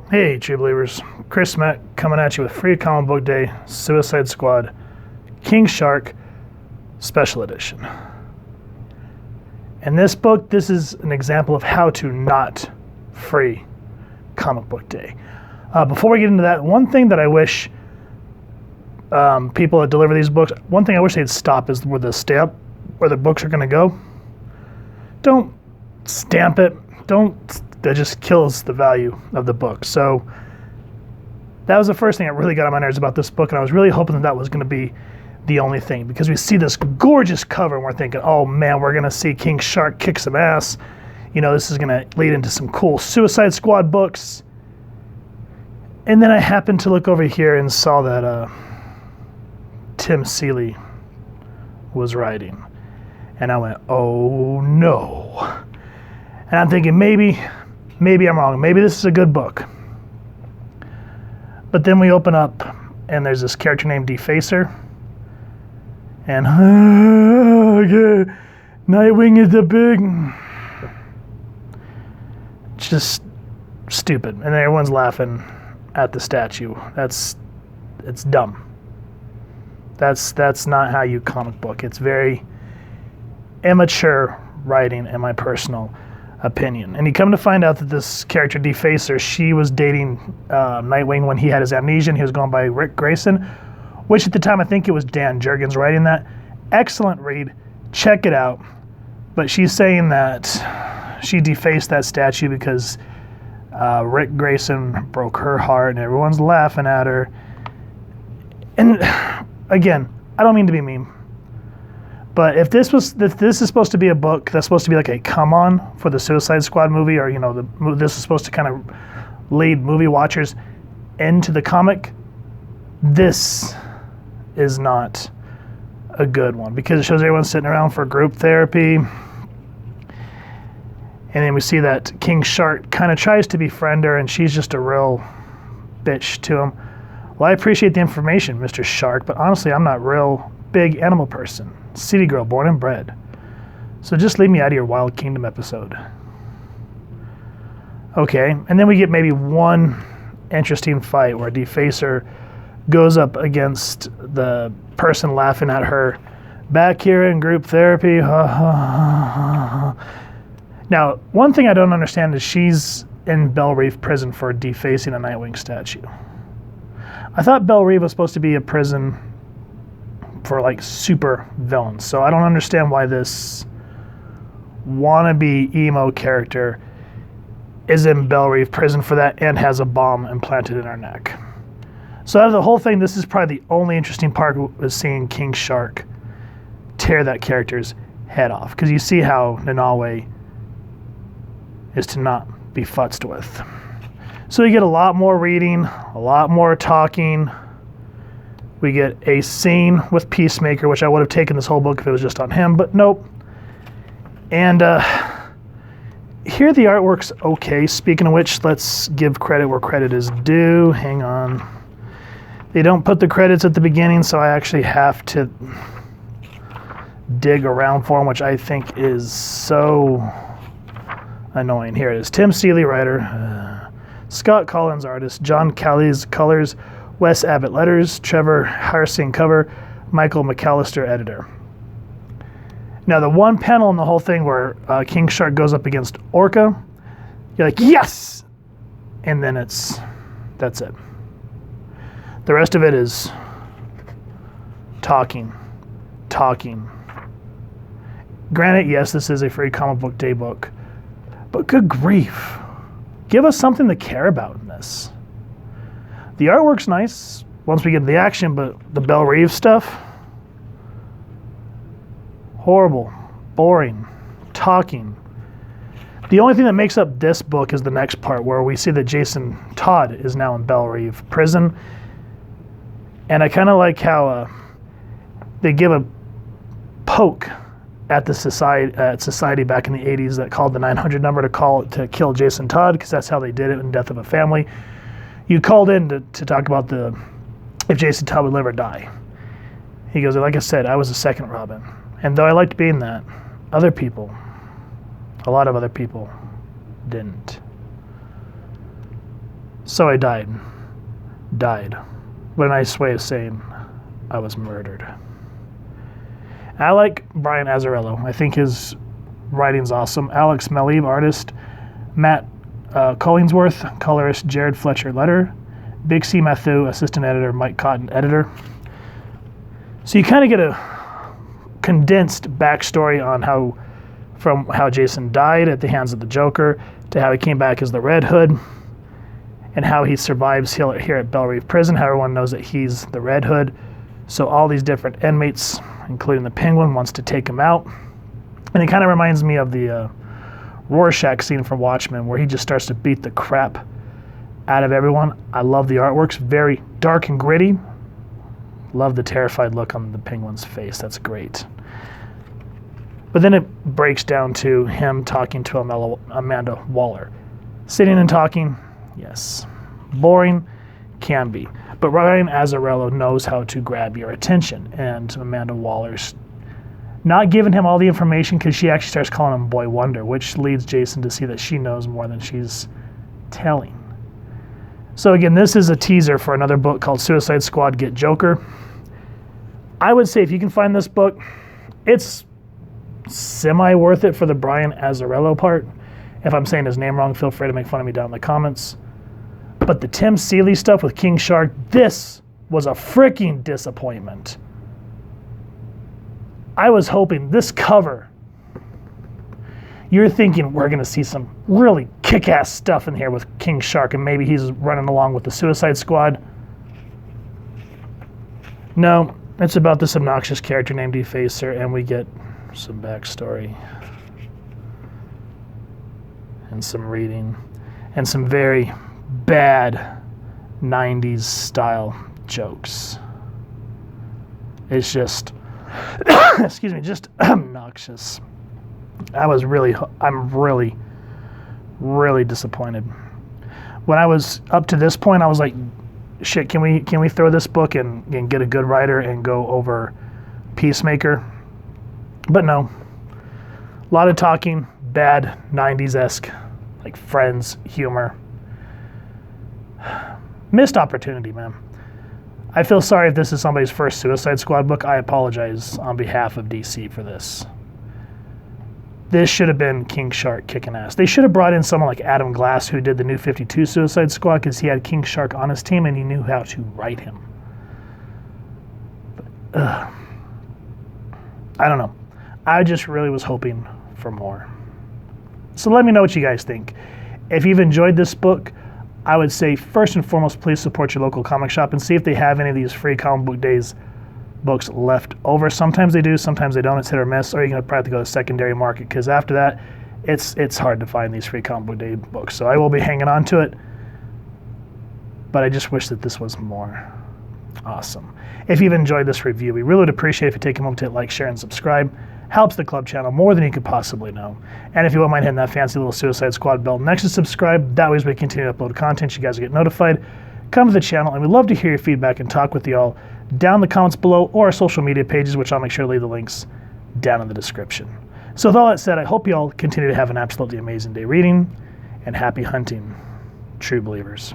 Hey, True Believers. Chris Mack coming at you with Free Comic Book Day, Suicide Squad, King Shark, Special Edition. In this book, this is an example of how to not free Comic Book Day. Before we get into that, one thing that I wish people that deliver these books, one thing I wish they'd stop is where the stamp, where the books are going to go. Don't stamp it. That just kills the value of the book. So that was the first thing that really got on my nerves about this book, and I was really hoping that was going to be the only thing, because we see this gorgeous cover and we're thinking, oh man, we're going to see King Shark kick some ass. You know, this is going to lead into some cool Suicide Squad books. And then I happened to look over here and saw that Tim Seeley was writing. And I went, oh no. And I'm thinking, maybe I'm wrong. Maybe this is a good book. But then we open up and there's this character named Defacer. And okay, Nightwing is the big... Just stupid. And everyone's laughing at the statue. It's dumb. That's not how you comic book. It's very immature writing, in my personal opinion. And you come to find out that this character Defacer, she was dating Nightwing when he had his amnesia, and he was going by Rick Grayson, which at the time I think it was Dan Jurgens writing that. Excellent read. Check it out. But she's saying that she defaced that statue because Rick Grayson broke her heart, and everyone's laughing at her. And again, I don't mean to be mean, but if this is supposed to be a book that's supposed to be like a come on for the Suicide Squad movie, or this is supposed to kind of lead movie watchers into the comic, this is not a good one, because it shows everyone sitting around for group therapy. And then we see that King Shark kind of tries to befriend her, and she's just a real bitch to him. Well, I appreciate the information, Mr. Shark, but honestly, I'm not a real big animal person. City girl, born and bred. So just leave me out of your Wild Kingdom episode. Okay, and then we get maybe one interesting fight where Defacer goes up against the person laughing at her back here in group therapy. Now, one thing I don't understand is she's in Belle Reve prison for defacing a Nightwing statue. I thought Belle Reve was supposed to be a prison for like super villains, so I don't understand why this wannabe emo character is in Belle Reve prison for that and has a bomb implanted in her neck. So out of the whole thing, this is probably the only interesting part, was seeing King Shark tear that character's head off, because you see how Nanawe is to not be futzed with. So we get a lot more reading, a lot more talking. We get a scene with Peacemaker, which I would have taken this whole book if it was just on him, but nope. And here the artwork's okay. Speaking of which, let's give credit where credit is due. Hang on. They don't put the credits at the beginning, so I actually have to dig around for them, which I think is so annoying. Here it is. Tim Seeley, writer. Scott Collins, artist. John Callies, colors. Wes Abbott, letters. Trevor Harsing, cover. Michael McAllister, editor. Now, the one panel in the whole thing where King Shark goes up against Orca, you're like, yes! And then that's it. The rest of it is talking. Granted, yes, this is a free comic book day book, but good grief. Give us something to care about in this. The artwork's nice once we get to the action, but the Belle Reve stuff, horrible, boring, talking. The only thing that makes up this book is the next part, where we see that Jason Todd is now in Belle Reve prison. And I kind of like how they give a poke at the society back in the 80s that called the 900 number to kill Jason Todd, because that's how they did it in Death of a Family. You called in to talk about if Jason Todd would live or die. He goes, like I said, I was the second Robin. And though I liked being that, a lot of other people didn't. So I died. Died. What a nice way of saying I was murdered. I like Brian Azzarello. I think his writing's awesome. Alex Melib, artist. Matt Collingsworth, colorist. Jared Fletcher, letter. Big C. Matthew, assistant editor. Mike Cotton, editor. So you kind of get a condensed backstory on from how Jason died at the hands of the Joker to how he came back as the Red Hood and how he survives here at Belle Reve Prison, how everyone knows that he's the Red Hood. So all these different inmates, including the Penguin, wants to take him out. And it kind of reminds me of the Rorschach scene from Watchmen where he just starts to beat the crap out of everyone. I love the artworks, very dark and gritty. Love the terrified look on the Penguin's face. That's great. But then it breaks down to him talking to Amanda Waller. Sitting and talking, yes. Boring, can be. But Brian Azzarello knows how to grab your attention. And Amanda Waller's not giving him all the information because she actually starts calling him Boy Wonder, which leads Jason to see that she knows more than she's telling. So again, this is a teaser for another book called Suicide Squad Get Joker. I would say if you can find this book, it's semi-worth it for the Brian Azzarello part. If I'm saying his name wrong, feel free to make fun of me down in the comments. But the Tim Seeley stuff with King Shark, this was a freaking disappointment. I was hoping this cover, you're thinking we're going to see some really kick-ass stuff in here with King Shark and maybe he's running along with the Suicide Squad. No, it's about this obnoxious character named Defacer, and we get some backstory and some reading and some very bad 90s style jokes. It's just, excuse me, just obnoxious. I'm really disappointed. When I was up to this point, I was like, shit, can we throw this book and get a good writer and go over Peacemaker? But no. A lot of talking, bad 90s-esque, like Friends humor. Missed opportunity, man. I feel sorry if this is somebody's first Suicide Squad book. I apologize on behalf of DC for this. This should have been King Shark kicking ass. They should have brought in someone like Adam Glass who did the New 52 Suicide Squad because he had King Shark on his team and he knew how to write him. But, I don't know. I just really was hoping for more. So let me know what you guys think. If you've enjoyed this book, I would say first and foremost, please support your local comic shop and see if they have any of these free comic book days books left over. Sometimes they do, sometimes they don't. It's hit or miss, or you're going to probably have to go to secondary market because after that, it's hard to find these free comic book day books. So I will be hanging on to it, but I just wish that this was more awesome. If you've enjoyed this review, we really would appreciate if you take a moment to hit like, share, and subscribe. Helps the club channel more than you could possibly know. And if you wouldn't mind hitting that fancy little Suicide Squad bell next to subscribe, that way as we continue to upload content, you guys will get notified. Come to the channel, and we'd love to hear your feedback and talk with you all down in the comments below or our social media pages, which I'll make sure to leave the links down in the description. So with all that said, I hope you all continue to have an absolutely amazing day reading, and happy hunting, true believers.